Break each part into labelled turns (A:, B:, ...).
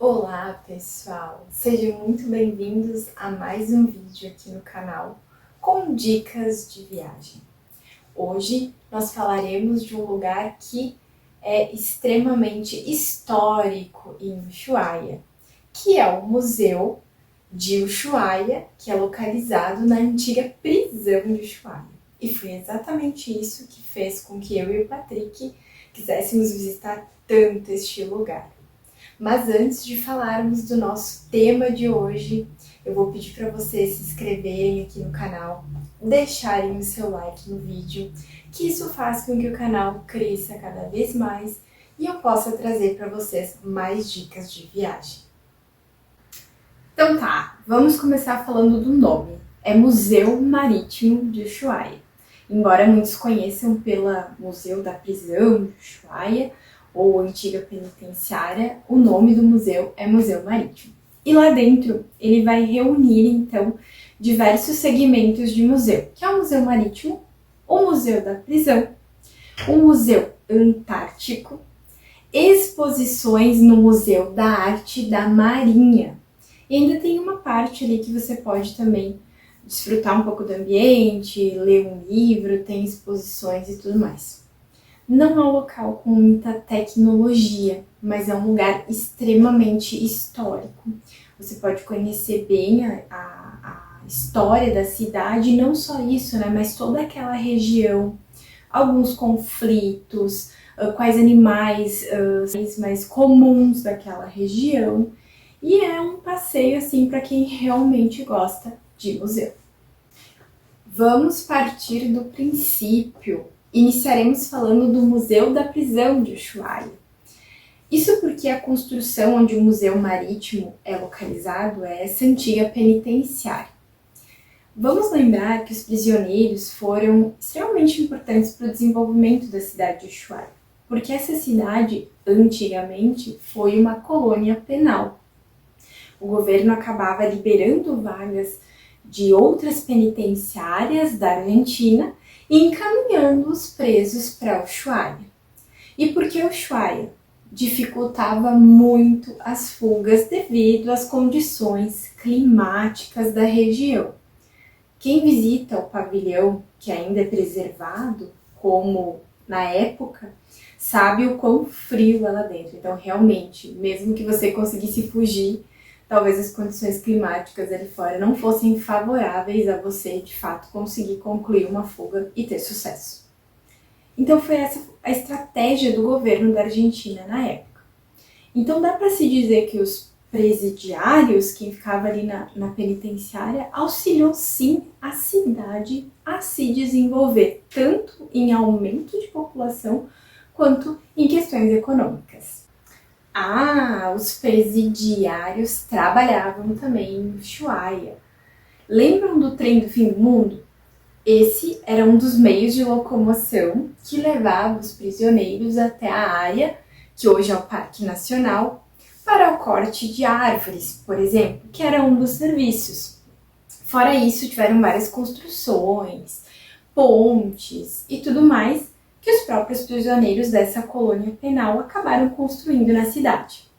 A: Olá pessoal, sejam muito bem-vindos a mais um vídeo aqui no canal com dicas de viagem. Hoje nós falaremos de um lugar que é extremamente histórico em Ushuaia, que é o Museu de Ushuaia, que é localizado na antiga prisão de Ushuaia. E foi exatamente isso que fez com que eu e o Patrick quiséssemos visitar tanto este lugar. Mas antes de falarmos do nosso tema de hoje, eu vou pedir para vocês se inscreverem aqui no canal, deixarem o seu like no vídeo, que isso faz com que o canal cresça cada vez mais e eu possa trazer para vocês mais dicas de viagem. Então tá, vamos começar falando do nome. É Museu Marítimo de Ushuaia. Embora muitos conheçam pela Museu da Prisão de Ushuaia, ou antiga penitenciária, o nome do museu é Museu Marítimo. E lá dentro ele vai reunir então diversos segmentos de museu, que é o Museu Marítimo, o Museu da Prisão, o Museu Antártico, exposições no Museu da Arte da Marinha. E ainda tem uma parte ali que você pode também desfrutar um pouco do ambiente, ler um livro, tem exposições e tudo mais. Não é um local com muita tecnologia, mas é um lugar extremamente histórico. Você pode conhecer bem a história da cidade, e não só isso, né, mas toda aquela região, alguns conflitos, quais animais mais comuns daquela região. E é um passeio assim para quem realmente gosta de museu. Vamos partir do princípio. Iniciaremos falando do Museu da Prisão de Ushuaia. Isso porque a construção onde o Museu Marítimo é localizado é essa antiga penitenciária. Vamos lembrar que os prisioneiros foram extremamente importantes para o desenvolvimento da cidade de Ushuaia, porque essa cidade, antigamente, foi uma colônia penal. O governo acabava liberando vagas de outras penitenciárias da Argentina e encaminhando os presos para Ushuaia. E por que Ushuaia? Dificultava muito as fugas devido às condições climáticas da região. Quem visita o pavilhão, que ainda é preservado, como na época, sabe o quão frio é lá dentro. Então, realmente, mesmo que você conseguisse fugir, talvez as condições climáticas ali fora não fossem favoráveis a você, de fato, conseguir concluir uma fuga e ter sucesso. Então foi essa a estratégia do governo da Argentina na época. Então dá para se dizer que os presidiários, quem ficava ali na penitenciária, auxiliou sim a cidade a se desenvolver, tanto em aumento de população, quanto em questões econômicas. Os presidiários trabalhavam também em Ushuaia. Lembram do trem do fim do mundo? Esse era um dos meios de locomoção que levava os prisioneiros até a área, que hoje é o Parque Nacional, para o corte de árvores, por exemplo, que era um dos serviços. Fora isso, tiveram várias construções, pontes e tudo mais, que os próprios prisioneiros dessa colônia penal acabaram construindo na cidade.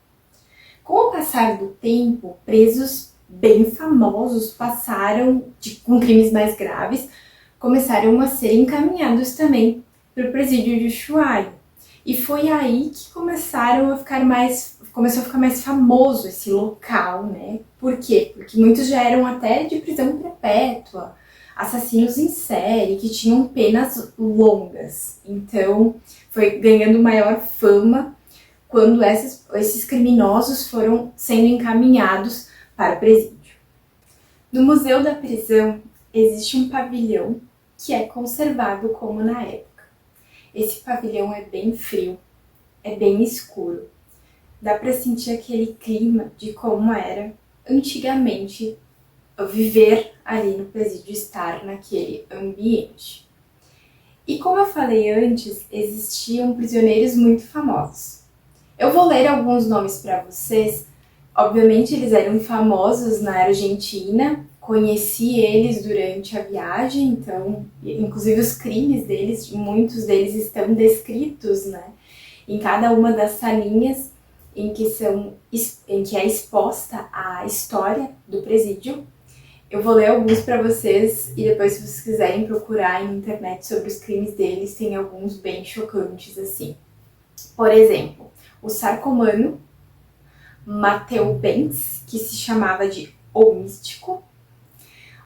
A: Com o passar do tempo, presos bem famosos com crimes mais graves, começaram a ser encaminhados também para o presídio de Ushuaia. E foi aí que começou a ficar mais famoso esse local, né? Por quê? Porque muitos já eram até de prisão perpétua, assassinos em série, que tinham penas longas. Então, foi ganhando maior fama quando esses criminosos foram sendo encaminhados para o presídio. No Museu da Prisão, existe um pavilhão que é conservado como na época. Esse pavilhão é bem frio, é bem escuro. Dá para sentir aquele clima de como era antigamente viver ali no presídio, estar naquele ambiente. E como eu falei antes, existiam prisioneiros muito famosos. Eu vou ler alguns nomes para vocês. Obviamente eles eram famosos na Argentina, conheci eles durante a viagem, então, inclusive os crimes deles, muitos deles estão descritos, né, em cada uma das salinhas em que é exposta a história do presídio. Eu vou ler alguns para vocês e depois, se vocês quiserem procurar na internet sobre os crimes deles, tem alguns bem chocantes assim. Por exemplo, o Sarcomano Mateu Bens, que se chamava de O Místico,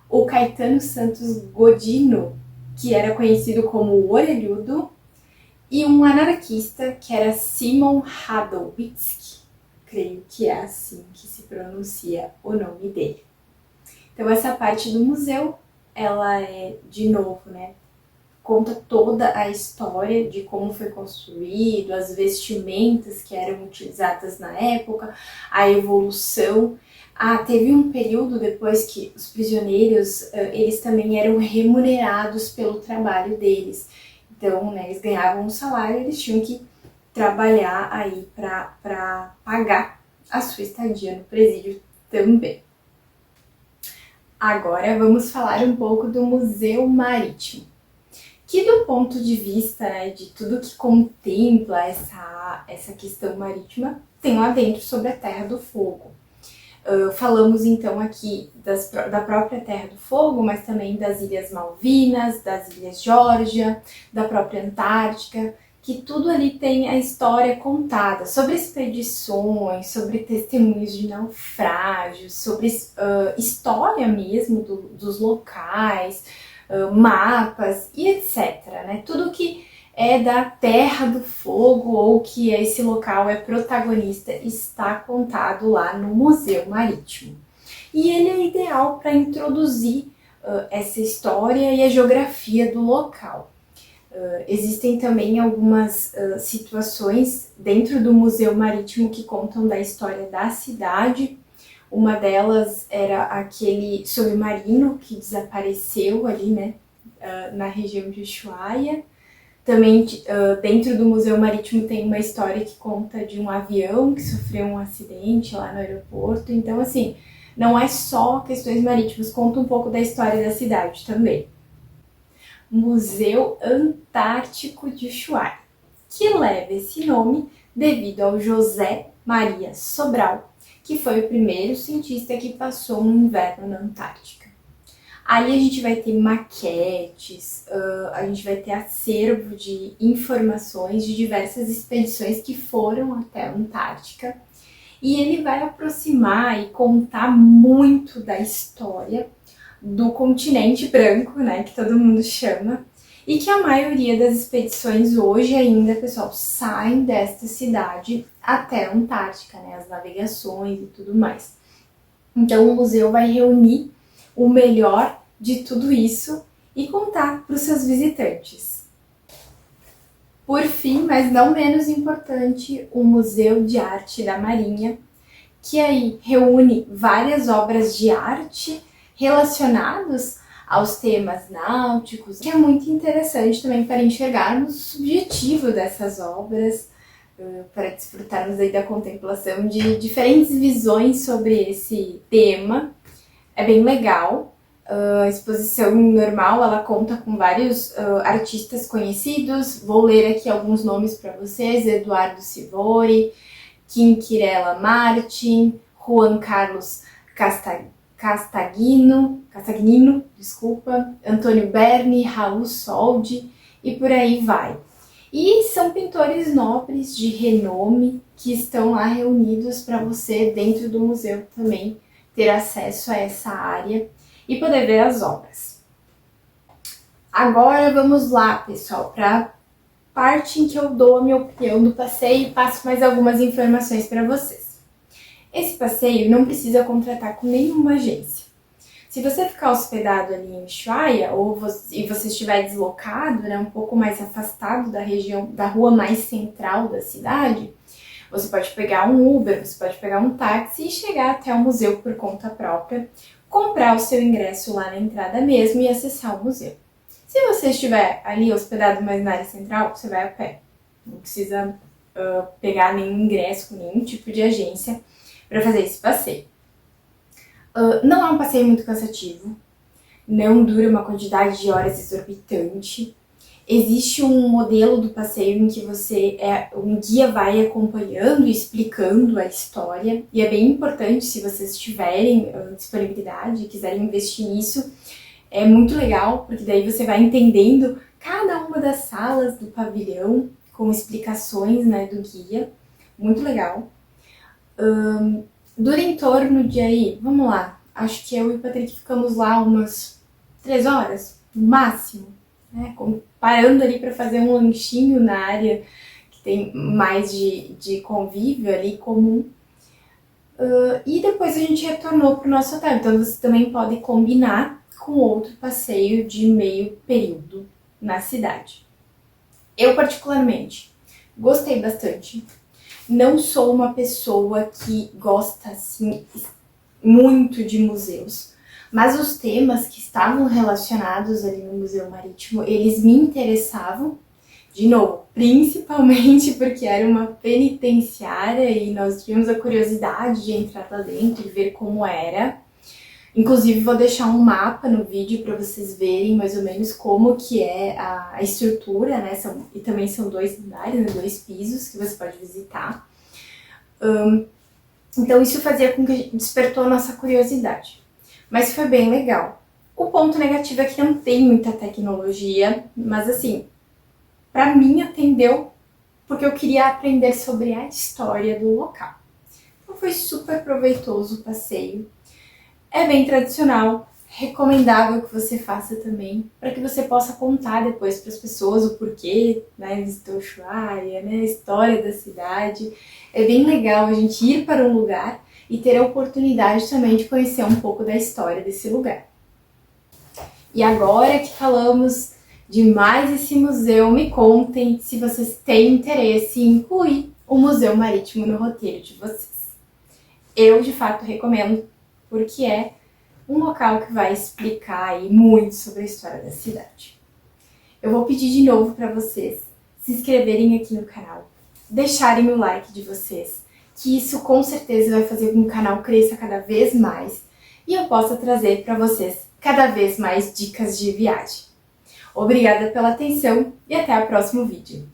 A: o Caetano Santos Godino, que era conhecido como o Orelhudo, e um anarquista que era Simon Radowitzki, creio que é assim que se pronuncia o nome dele. Então essa parte do museu, ela é, de novo, né, conta toda a história de como foi construído, as vestimentas que eram utilizadas na época, a evolução. Teve um período depois que os prisioneiros, eles também eram remunerados pelo trabalho deles. Então, né, eles ganhavam um salário, eles tinham que trabalhar aí para pagar a sua estadia no presídio também. Agora vamos falar um pouco do Museu Marítimo, que do ponto de vista, né, de tudo que contempla essa questão marítima, tem lá dentro sobre a Terra do Fogo. Falamos então aqui da própria Terra do Fogo, mas também das Ilhas Malvinas, das Ilhas Geórgia, da própria Antártica, que tudo ali tem a história contada sobre expedições, sobre testemunhos de naufrágios, sobre história mesmo dos locais, mapas e etc. Né? Tudo que é da Terra do Fogo ou que esse local é protagonista está contado lá no Museu Marítimo. E ele é ideal para introduzir essa história e a geografia do local. Existem também algumas situações dentro do Museu Marítimo que contam da história da cidade. Uma delas era aquele submarino que desapareceu ali, né, na região de Ushuaia. Também dentro do Museu Marítimo tem uma história que conta de um avião que sofreu um acidente lá no aeroporto. Então, assim, não é só questões marítimas, conta um pouco da história da cidade também. Museu Antártico de Ushuaia, que leva esse nome devido ao José Maria Sobral, que foi o primeiro cientista que passou um inverno na Antártica. Ali a gente vai ter maquetes, a gente vai ter acervo de informações de diversas expedições que foram até a Antártica. E ele vai aproximar e contar muito da história do continente branco, né, que todo mundo chama, e que a maioria das expedições hoje ainda, pessoal, saem desta cidade até a Antártica, né, as navegações e tudo mais. Então o museu vai reunir o melhor de tudo isso e contar para os seus visitantes. Por fim, mas não menos importante, o Museu de Arte da Marinha, que aí reúne várias obras de arte relacionadas aos temas náuticos, que é muito interessante também para enxergarmos o subjetivo dessas obras, para desfrutarmos aí da contemplação de diferentes visões sobre esse tema. É bem legal. A exposição normal, ela conta com vários artistas conhecidos. Vou ler aqui alguns nomes para vocês: Eduardo Sivori, Quinquirela Martin, Juan Carlos Castagnino, Antônio Berni, Raul Soldi e por aí vai. E são pintores nobres de renome que estão lá reunidos para você, dentro do museu, também ter acesso a essa área e poder ver as obras. Agora vamos lá, pessoal, para a parte em que eu dou a minha opinião do passeio e passo mais algumas informações para vocês. Esse passeio não precisa contratar com nenhuma agência. Se você ficar hospedado ali em Ushuaia e você estiver deslocado, né, um pouco mais afastado da região, da rua mais central da cidade, você pode pegar um Uber, você pode pegar um táxi e chegar até o museu por conta própria, comprar o seu ingresso lá na entrada mesmo e acessar o museu. Se você estiver ali hospedado mais na área central, você vai a pé. Não precisa pegar nenhum ingresso com nenhum tipo de agência para fazer esse passeio. Não é um passeio muito cansativo, não dura uma quantidade de horas exorbitante. Existe um modelo do passeio em que um guia vai acompanhando e explicando a história, e é bem importante se vocês tiverem disponibilidade e quiserem investir nisso, é muito legal, porque daí você vai entendendo cada uma das salas do pavilhão com explicações, né, do guia, muito legal. Dura em torno de aí, vamos lá, acho que eu e o Patrick ficamos lá umas 3 horas, no máximo, né? Parando ali para fazer um lanchinho na área que tem mais de convívio ali comum. E depois a gente retornou para o nosso hotel. Então você também pode combinar com outro passeio de meio período na cidade. Eu particularmente gostei bastante. Não sou uma pessoa que gosta assim muito de museus, mas os temas que estavam relacionados ali no Museu Marítimo, eles me interessavam, de novo, principalmente porque era uma penitenciária e nós tínhamos a curiosidade de entrar lá dentro e ver como era. Inclusive vou deixar um mapa no vídeo para vocês verem mais ou menos como que é a estrutura, né? E também são 2 andares, né? 2 pisos que você pode visitar. Então isso fazia com que despertou a nossa curiosidade. Mas foi bem legal. O ponto negativo é que não tem muita tecnologia, mas assim, para mim atendeu porque eu queria aprender sobre a história do local. Então foi super proveitoso o passeio. É bem tradicional, recomendável que você faça também, para que você possa contar depois para as pessoas o porquê, né, visitou Ushuaia, né, a história da cidade. É bem legal a gente ir para um lugar e ter a oportunidade também de conhecer um pouco da história desse lugar. E agora que falamos de mais esse museu, me contem se vocês têm interesse em incluir o Museu Marítimo no roteiro de vocês. Eu, de fato, recomendo, porque é um local que vai explicar aí muito sobre a história da cidade. Eu vou pedir de novo para vocês se inscreverem aqui no canal, deixarem o like de vocês, que isso com certeza vai fazer com que o canal cresça cada vez mais e eu possa trazer para vocês cada vez mais dicas de viagem. Obrigada pela atenção e até o próximo vídeo.